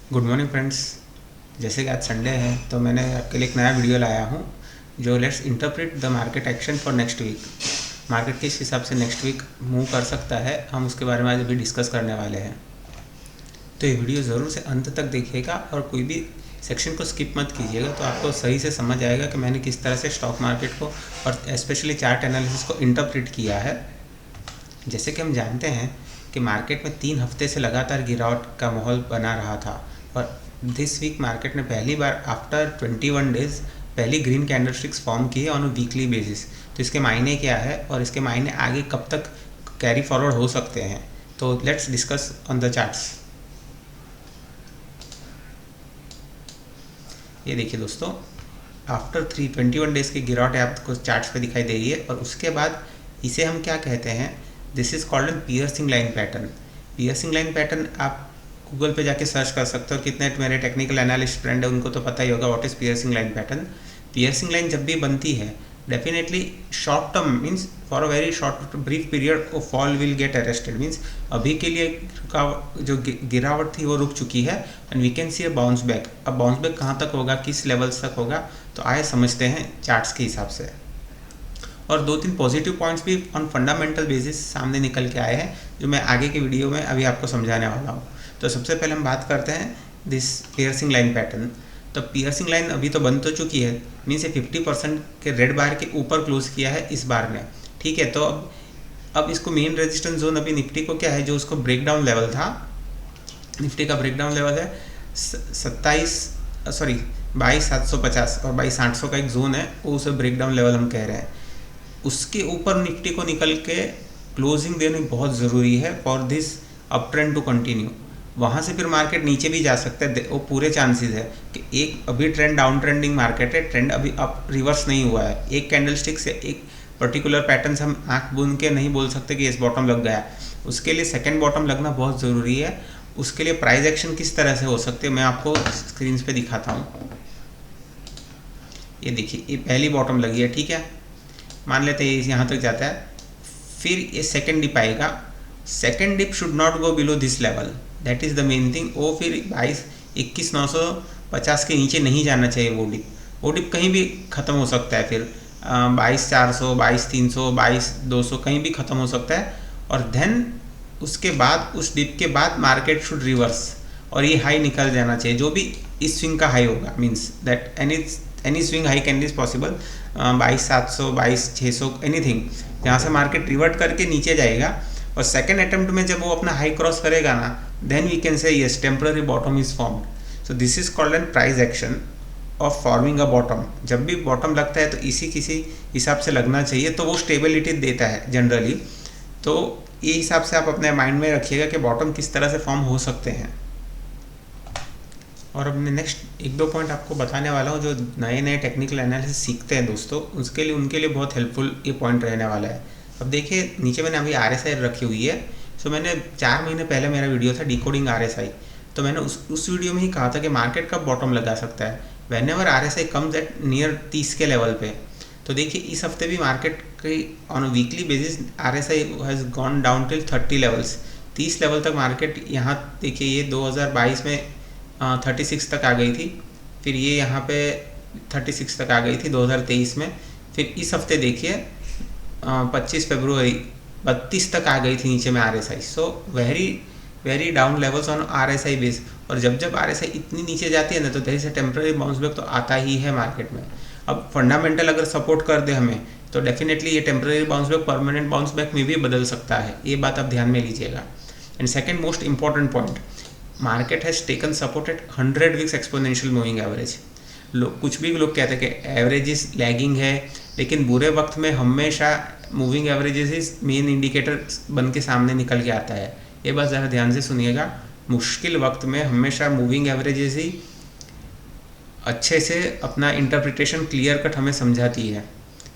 Good morning friends. जैसे कि आज संडे है तो मैंने आपके लिए एक नया वीडियो लाया हूँ जो let's interpret the market action for next week. Market किस हिसाब से नेक्स्ट वीक मूव कर सकता है, हम उसके बारे में आज अभी डिस्कस करने वाले हैं। तो ये वीडियो ज़रूर से अंत तक देखिएगा और कोई भी सेक्शन को स्किप मत कीजिएगा, तो आपको सही से समझ आएगा कि मैंने किस तरह से स्टॉक मार्केट को और स्पेशली चार्ट एनालिसिस को इंटरप्रेट किया है। जैसे कि हम जानते हैं कि मार्केट में 3 हफ्ते से लगातार गिरावट का माहौल बना रहा था और दिस वीक मार्केट ने पहली बार आफ्टर 21 डेज पहली ग्रीन कैंडलस्टिक्स फॉर्म की है ऑन अ वीकली बेसिस। तो इसके मायने क्या है और इसके मायने आगे कब तक कैरी फॉरवर्ड हो सकते हैं, तो let's discuss on the charts. ये देखिए दोस्तों, आफ्टर 321 डेज़ की गिरावट आपको चार्ट्स पे दिखाई दे रही है और उसके बाद इसे हम क्या कहते हैं, this is called an piercing line pattern. Piercing line pattern आप गूगल पे जाके सर्च कर सकते हो। कितने मेरे टेक्निकल एनालिस्ट फ्रेंड है उनको तो पता ही होगा what is piercing line pattern. Piercing line जब भी बनती है definitely short term means for a very short brief period of fall will get arrested, means अभी के लिए जो गिरावट थी वो रुक चुकी है and we can see a bounce back. अब बाउंस बैक कहाँ तक होगा, किस लेवल्स तक होगा, तो आए समझते हैं चार्ट्स के हिसाब से। और 2-3 पॉजिटिव पॉइंट्स भी ऑन फंडामेंटल बेसिस सामने निकल के आए हैं जो मैं आगे के वीडियो में अभी आपको समझाने वाला हूँ। तो सबसे पहले हम बात करते हैं दिस पियर्सिंग लाइन पैटर्न। तो पियर्सिंग लाइन अभी तो बन तो चुकी है, मीन्स ये 50% के रेड बार के ऊपर क्लोज किया है इस बार ने, ठीक है। तो अब इसको मेन रेजिस्टेंस जोन अभी निफ्टी को क्या है, जो उसको ब्रेकडाउन लेवल था, निफ्टी का ब्रेकडाउन लेवल है 22,750 और 22,800 का एक जोन है, वो उसे ब्रेकडाउन लेवल हम कह रहे हैं। उसके ऊपर निफ्टी को निकल के क्लोजिंग देनी बहुत ज़रूरी है for this up trend to continue. वहाँ से फिर मार्केट नीचे भी जा सकता है, वो पूरे चांसेस है कि एक अभी ट्रेंड डाउन ट्रेंडिंग मार्केट है, ट्रेंड अभी अप रिवर्स नहीं हुआ है। एक कैंडलस्टिक से एक पर्टिकुलर पैटर्न से हम आँख बूंद के नहीं बोल सकते कि इस बॉटम लग गया। उसके लिए सेकेंड बॉटम लगना बहुत ज़रूरी है। उसके लिए प्राइस एक्शन किस तरह से हो सकते हैं मैं आपको स्क्रीन पे दिखाता हूँ। ये देखिए, ये पहली बॉटम लगी है, ठीक है, मान लेते हैं यहाँ तक जाता है, फिर ये सेकेंड डिप आएगा। Second dip should not go below this level, that is the main thing. वो फिर 21,950 के नीचे नहीं जाना चाहिए। वो डिप कहीं भी ख़त्म हो सकता है, फिर 22,400, 22,300, 22,200 कहीं भी ख़त्म हो सकता है। और देन उसके बाद उस डिप के बाद मार्केट शुड रिवर्स और ये हाई निकल जाना चाहिए, जो भी इस स्विंग का हाई होगा, means that any swing high can is possible, 22,700, 22,600 anything, जहाँ से मार्केट रिवर्ट करके नीचे जाएगा। और सेकेंड अटेम्प्ट में जब वो अपना हाई क्रॉस करेगा ना, then we can say yes temporary bottom is formed. So this is called an price action of forming a bottom. जब भी बॉटम लगता है तो किसी हिसाब से लगना चाहिए, तो वो स्टेबिलिटी देता है जनरली। तो ये हिसाब से आप अपने माइंड में रखिएगा कि बॉटम किस तरह से फॉर्म हो सकते हैं। और अब मैं नेक्स्ट 1-2 पॉइंट आपको बताने वाला हूँ जो नए टेक्निकल एनालिसिस सीखते हैं दोस्तों, उनके लिए बहुत हेल्पफुल ये पॉइंट रहने वाला है। अब देखिए, नीचे मैंने अभी RSI रखी हुई है। सो मैंने 4 महीने पहले मेरा वीडियो था डिकोडिंग RSI, तो मैंने उस वीडियो में ही कहा था कि मार्केट कब बॉटम लगा सकता है, when ever RSI comes at near 30 के लेवल पे। तो देखिए, इस हफ्ते भी मार्केट की on weekly basis RSI has gone down till 30 levels, 30 level तक मार्केट यहाँ देखिए, ये 2022 में 36 तक आ गई थी, फिर ये यहाँ पे 36 तक आ गई थी 2023 में। फिर इस हफ्ते देखिए 25 फरवरी 32 तक आ गई थी नीचे में RSI। So very down levels on RSI base. और जब RSI इतनी नीचे जाती है ना, तो there is a temporary bounce back तो आता ही है मार्केट में। अब फंडामेंटल अगर सपोर्ट कर दे हमें, तो डेफिनेटली ये temporary bounce back permanent bounce back में भी बदल सकता है, ये बात आप ध्यान में लीजिएगा। And second most important point, market has taken support at 100 weeks exponential moving average. कुछ भी लोग कहते हैं कि एवरेजेस लैगिंग है, लेकिन बुरे वक्त में हमेशा moving averages is main indicator बन के सामने निकल के आता है। ये बात ज़रा ध्यान से सुनिएगा, मुश्किल वक्त में हमेशा मूविंग एवरेजेस ही अच्छे से अपना इंटरप्रिटेशन क्लियर कट हमें समझाती है।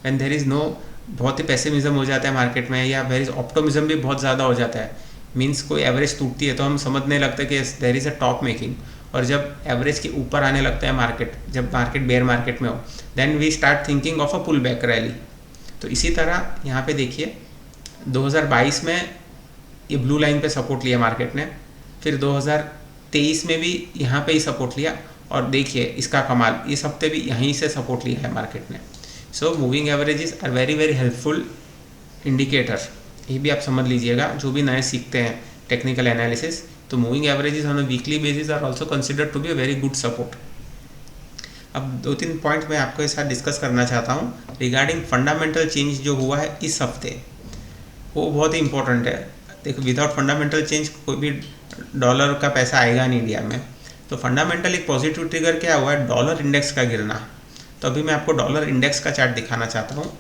एंड देयर इज़ नो, बहुत ही पेसिमिज्म हो जाता है मार्केट में, या देयर इज़ ऑप्टिमिज्म भी बहुत ज़्यादा हो जाता है। मीन्स कोई एवरेज टूटती है तो हम समझने लगते हैं कि there is a top making, और जब एवरेज के ऊपर आने लगता है मार्केट, जब मार्केट बेयर मार्केट में हो, then we start thinking of a pull back rally. तो इसी तरह यहाँ पे देखिए 2022 में ये ब्लू लाइन पे सपोर्ट लिया मार्केट ने, फिर 23 में भी यहाँ पे ही सपोर्ट लिया, और देखिए इसका कमाल, इस हफ्ते भी यहीं से सपोर्ट लिया है मार्केट ने। So moving averages are very very helpful indicator, ये भी आप समझ लीजिएगा जो भी नए सीखते हैं टेक्निकल एनालिसिस। तो moving averages on a weekly basis are also consider to be a very good support. अब 2-3 पॉइंट मैं आपके साथ डिस्कस करना चाहता हूँ रिगार्डिंग फंडामेंटल चेंज जो हुआ है इस हफ्ते, वो बहुत ही इंपॉर्टेंट है। देखो विदाउट फंडामेंटल चेंज कोई भी डॉलर का पैसा आएगा नहीं इंडिया में। तो फंडामेंटल एक पॉजिटिव ट्रिगर क्या हुआ है, डॉलर इंडेक्स का गिरना। तो अभी मैं आपको डॉलर इंडेक्स का चार्ट दिखाना चाहता हूँ।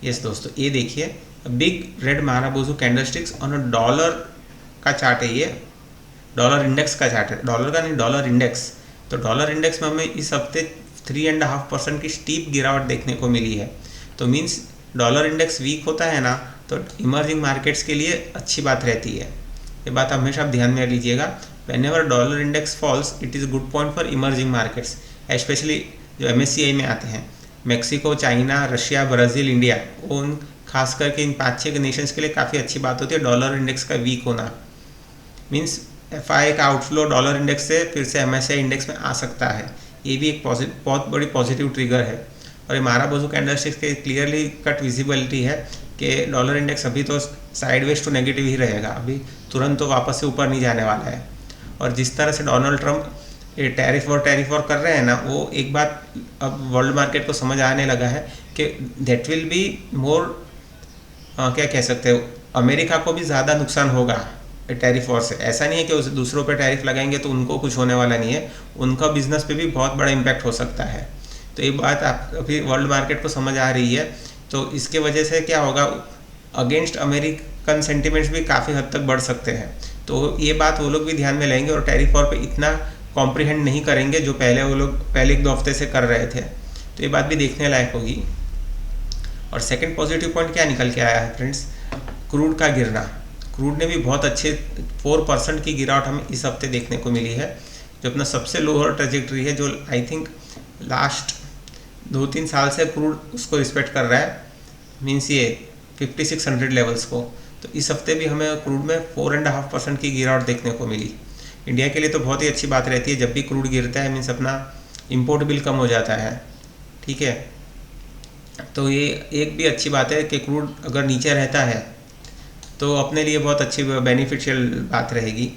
यस दोस्तों, ये देखिए बिग रेड माराबोजू कैंडलस्टिक्स ऑन अ डॉलर का चार्ट है, ये डॉलर इंडेक्स का चार्ट है, डॉलर का नहीं, डॉलर इंडेक्स। तो डॉलर इंडेक्स में हमें इस हफ्ते 3.5% की स्टीप गिरावट देखने को मिली है। तो मीन्स डॉलर इंडेक्स वीक होता है ना, तो इमर्जिंग मार्केट्स के लिए अच्छी बात रहती है। ये बात हमेशा आप ध्यान में लीजिएगा। Whenever dollar index falls it is good point for emerging markets, specially जो MSCI में आते हैं, Mexico, China, Russia, Brazil, India, उन खास करके इन 5-6 नेशंस के लिए काफ़ी अच्छी बात होती है डॉलर इंडेक्स का वीक होना। मीन्स FI का आउटफ्लो डॉलर इंडेक्स से फिर से MSCI इंडेक्स में आ सकता है, ये भी एक बहुत बड़ी पॉजिटिव ट्रिगर है। और ये माराबोजू कैंडलस्टिक्स के क्लियरली कट विजिबिलिटी है कि डॉलर इंडेक्स अभी तो साइडवेज टू नेगेटिव ही रहेगा, अभी तुरंत तो वापस से ऊपर नहीं जाने वाला है। और जिस तरह से डोनाल्ड ट्रंप ये टैरिफ वॉर कर रहे हैं ना, वो एक बात अब वर्ल्ड मार्केट को समझ आने लगा है कि दैट विल बी मोर, क्या कह सकते हो, अमेरिका को भी ज़्यादा नुकसान होगा टैरिफ वॉर से। ऐसा नहीं है कि उस दूसरों पे टैरिफ लगाएंगे तो उनको कुछ होने वाला नहीं है, उनका बिजनेस पे भी बहुत बड़ा इम्पैक्ट हो सकता है। तो ये बात आप अभी वर्ल्ड मार्केट को समझ आ रही है। तो इसके वजह से क्या होगा, अगेंस्ट अमेरिकन सेंटिमेंट्स भी काफ़ी हद तक बढ़ सकते हैं। तो ये बात वो लोग भी ध्यान में लेंगे और टैरिफ वॉर पे इतना कॉम्प्रिहेंड नहीं करेंगे जो वो लोग पहले 1-2 हफ्ते से कर रहे थे। तो ये बात भी देखने लायक होगी। और सेकंड पॉजिटिव पॉइंट क्या निकल के आया है फ्रेंड्स, क्रूड का गिरना। क्रूड ने भी बहुत अच्छे 4% की गिरावट हमें इस हफ्ते देखने को मिली है, जो अपना सबसे लोअर ट्रेजेक्ट्री है, जो आई थिंक लास्ट 2-3 साल से क्रूड उसको रिस्पेक्ट कर रहा है, मीन्स ये 5600 लेवल्स को। तो इस हफ्ते भी हमें क्रूड में 4.5% की गिरावट देखने को मिली। इंडिया के लिए तो बहुत ही अच्छी बात रहती है, जब भी क्रूड गिरता है मीन्स अपना इंपोर्ट बिल कम हो जाता है, ठीक है। तो ये एक भी अच्छी बात है कि क्रूड अगर नीचे रहता है तो अपने लिए बहुत अच्छी बेनिफिशियल बात रहेगी,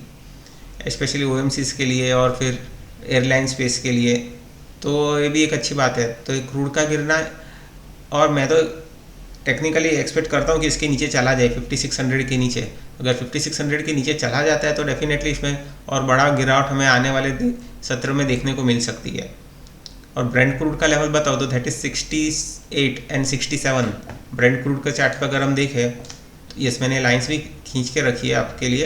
स्पेशली OMCs के लिए और फिर एयरलाइन स्पेस के लिए। तो ये भी एक अच्छी बात है। तो क्रूड का गिरना, और मैं तो टेक्निकली एक्सपेक्ट करता हूँ कि इसके नीचे चला जाए 5600 के नीचे। अगर 5600 के नीचे चला जाता है तो डेफिनेटली इसमें और बड़ा गिरावट हमें आने वाले सत्र में देखने को मिल सकती है। और ब्रेंट क्रूड का लेवल बताओ तो that is 68 and 67। Brent crude का चार्ट पर अगर हम देखें तो यस, मैंने लाइंस भी खींच के रखी है आपके लिए।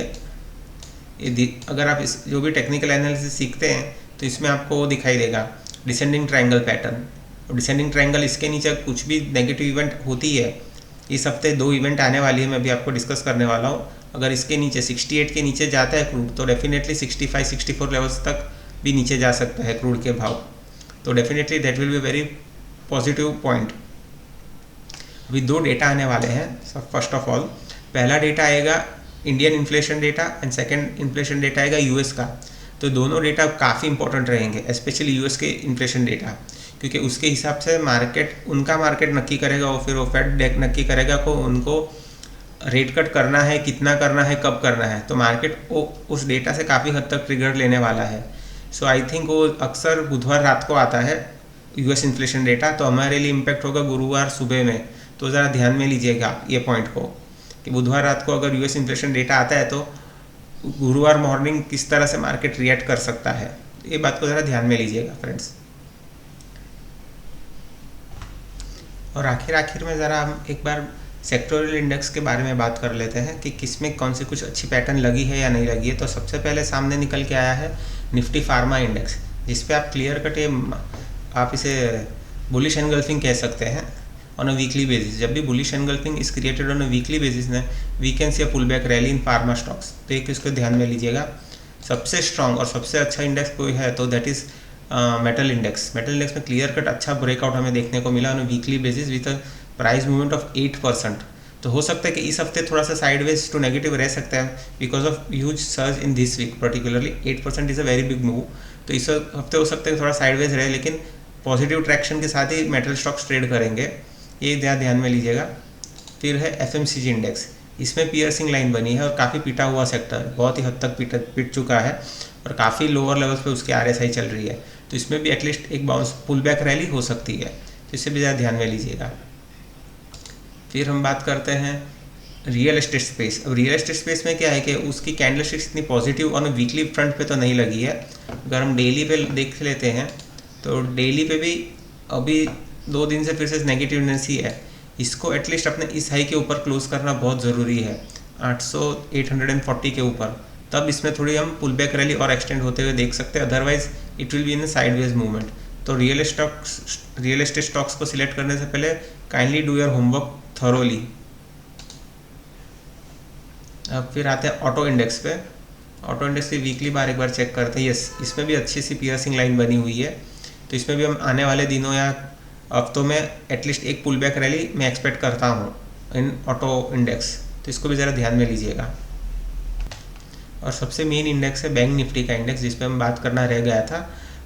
अगर आप इस जो भी टेक्निकल एनालिसिस सीखते हैं तो इसमें आपको वो दिखाई देगा डिसेंडिंग ट्रायंगल पैटर्न। और डिसेंडिंग ट्रायंगल, इसके नीचे कुछ भी नेगेटिव इवेंट होती है, इस हफ्ते 2 इवेंट आने वाली है, मैं भी आपको डिस्कस करने वाला हूँ। अगर इसके नीचे 68 के नीचे जाता है क्रूड तो डेफिनेटली 65-64 लेवल्स तक भी नीचे जा सकता है क्रूड के भाव। तो definitely that will be very positive point. अभी 2 डेटा आने वाले हैं। फर्स्ट ऑफ ऑल पहला डेटा आएगा Indian inflation data and second inflation data आएगा यूएस का। तो दोनों डेटा काफ़ी इंपॉर्टेंट रहेंगे, स्पेशली यूएस के इन्फ्लेशन डेटा, क्योंकि उसके हिसाब से मार्केट, उनका मार्केट नक्की करेगा और फिर वो फेड नक्की करेगा को उनको रेट कट करना है, कितना करना है, कब करना है। तो मार्केट को उस डेटा से काफ़ी हद तक ट्रिगर लेने वाला है। सो आई थिंक वो अक्सर बुधवार रात को आता है यूएस इन्फ्लेशन डेटा, तो हमारे लिए इम्पैक्ट होगा गुरुवार सुबह में। तो ज़रा ध्यान में लीजिएगा ये पॉइंट को कि बुधवार रात को अगर यूएस इन्फ्लेशन डेटा आता है तो गुरुवार मॉर्निंग किस तरह से मार्केट रिएक्ट कर सकता है, ये बात को ज़रा ध्यान में लीजिएगा फ्रेंड्स। और आखिर में ज़रा हम एक बार सेक्टोरियल इंडेक्स के बारे में बात कर लेते हैं कि किसमें कौन सी कुछ अच्छी पैटर्न लगी है या नहीं लगी है। तो सबसे पहले सामने निकल के आया है निफ्टी फार्मा इंडेक्स, जिस पे आप क्लियर कट आप इसे बुलिश एनगल्फिंग कह सकते हैं ऑन अ वीकली बेसिस। जब भी bullish engulfing is created on a weekly basis ने we can see a pull back rally in pharma stocks. तो एक इसको ध्यान में लीजिएगा। सबसे स्ट्रॉन्ग और सबसे अच्छा इंडेक्स कोई है तो that is metal index. Metal index में क्लियर कट अच्छा ब्रेकआउट हमें देखने को मिला on a weekly basis with a price movement of 8%। तो हो सकता है कि इस हफ्ते थोड़ा सा साइडवेज टू नेगेटिव रह सकता है because of huge surge in this week particularly 8% is a very big move. तो इस हफ्ते हो सकता है थोड़ा साइडवेज रहे, लेकिन पॉजिटिव ट्रैक्शन के साथ ही मेटल स्टॉक्स ट्रेड करेंगे, ये ध्यान में लीजिएगा। फिर है FMCG इंडेक्स, इसमें पियर्सिंग लाइन बनी है और काफ़ी पिटा हुआ सेक्टर, बहुत ही हद तक पिट चुका है और काफ़ी लोअर लेवल्स पे उसकी RSI चल रही है। तो इसमें भी एटलीस्ट एक बाउंस पुल बैक रैली हो सकती है, तो इसे भी ज़्यादा ध्यान में लीजिएगा। फिर हम बात करते हैं रियल एस्टेट स्पेस। अब रियल एस्टेट स्पेस में क्या है कि उसकी कैंडलस्टिक्स इतनी पॉजिटिव और वीकली फ्रंट पे तो नहीं लगी है। अगर हम डेली पे देख लेते हैं तो डेली पे भी अभी 2 दिन से फिर से नेगेटिवनेस ही है। इसको एटलीस्ट अपने इस हाई के ऊपर क्लोज करना बहुत ज़रूरी है, 840 के ऊपर, तब इसमें थोड़ी हम पुल बैक रैली और एक्सटेंड होते हुए देख सकते हैं, otherwise it will be in sideways movement. तो रियल एस्टेट स्टॉक्स को सिलेक्ट करने से पहले kindly do your homework thoroughly. अब फिर आते हैं ऑटो इंडेक्स पे। ऑटो इंडेक्स की वीकली बार एक बार चेक करते हैं। यस, इसमें भी अच्छी सी पियर्सिंग लाइन बनी हुई है, तो इसमें भी हम आने वाले दिनों या हफ्तों में एटलीस्ट एक पुल बैक रैली मैं एक्सपेक्ट करता हूँ इन ऑटो इंडेक्स, तो इसको भी ज़रा ध्यान में लीजिएगा। और सबसे मेन इंडेक्स है बैंक निफ्टी का इंडेक्स, जिस पे हम बात करना रह गया था।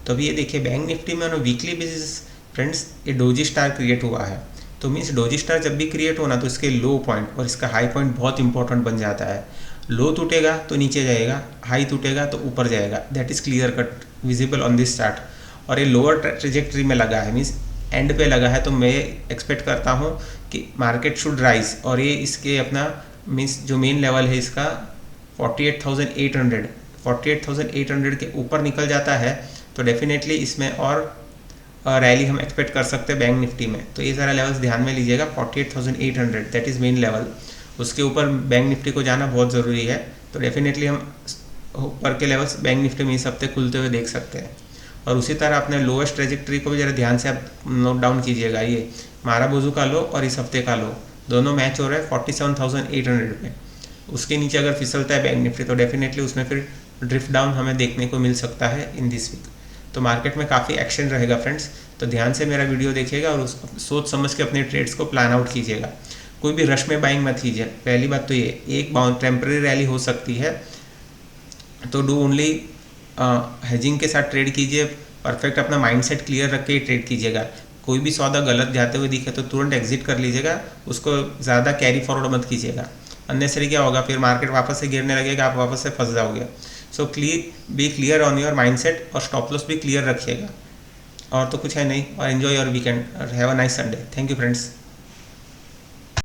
तो अभी ये देखिए बैंक निफ्टी में ऑन वीकली बेसिस फ्रेंड्स ये डोजी स्टार क्रिएट हुआ है। तो मीन्स डोजी स्टार जब भी क्रिएट होना तो इसके लो पॉइंट और इसका हाई पॉइंट बहुत इंपॉर्टेंट बन जाता है। लो टूटेगा तो नीचे जाएगा, हाई टूटेगा तो ऊपर जाएगा, that is clear cut visible on this chart. और ये लोअर ट्रेजेक्ट्री में लगा है, मीन्स एंड पे लगा है, तो मैं एक्सपेक्ट करता हूँ कि मार्केट शुड राइज और ये इसके अपना मीन्स जो मेन लेवल है इसका 48,800 के ऊपर निकल जाता है तो डेफिनेटली इसमें और रैली हम एक्सपेक्ट कर सकते हैं बैंक निफ्टी में। तो ये सारा लेवल्स ध्यान में लीजिएगा, 48,800 दैट इज़ मेन लेवल, उसके ऊपर बैंक निफ्टी को जाना बहुत ज़रूरी है। तो डेफिनेटली हम ऊपर के लेवल्स बैंक निफ्टी में इस हफ्ते खुलते हुए देख सकते हैं। और उसी तरह अपने लोएस्ट ट्रेजेक्ट्री को भी ज़रा ध्यान से आप नोट डाउन कीजिएगा। ये माराबोजू का लो और इस हफ्ते का लो दोनों मैच हो रहा है 47,800 पे। उसके नीचे अगर फिसलता है बैंक निफ्टी तो डेफिनेटली उसमें फिर ड्रिफ्ट डाउन हमें देखने को मिल सकता है इन दिस वीक। तो मार्केट में काफ़ी एक्शन रहेगा फ्रेंड्स, तो ध्यान से मेरा वीडियो देखिएगा और सोच समझ के अपने ट्रेड्स को प्लान आउट कीजिएगा। कोई भी रश में बाइंग मत कीजिए। पहली बात तो ये एक बाउंड टेम्पररी रैली हो सकती है, तो डू ओनली हेजिंग के साथ ट्रेड कीजिए, परफेक्ट अपना माइंडसेट क्लियर रख के ही ट्रेड कीजिएगा। कोई भी सौदा गलत जाते हुए दिखे तो तुरंत एग्जिट कर लीजिएगा, उसको ज़्यादा कैरी फॉरवर्ड मत कीजिएगा। अननेसरी क्या होगा, फिर मार्केट वापस से गिरने लगेगा, आप वापस से फंस जाओगे। So be clear on your mindset और स्टॉप लॉस भी क्लियर रखिएगा। और तो कुछ है नहीं, और enjoy your weekend, have a nice Sunday. Thank you friends.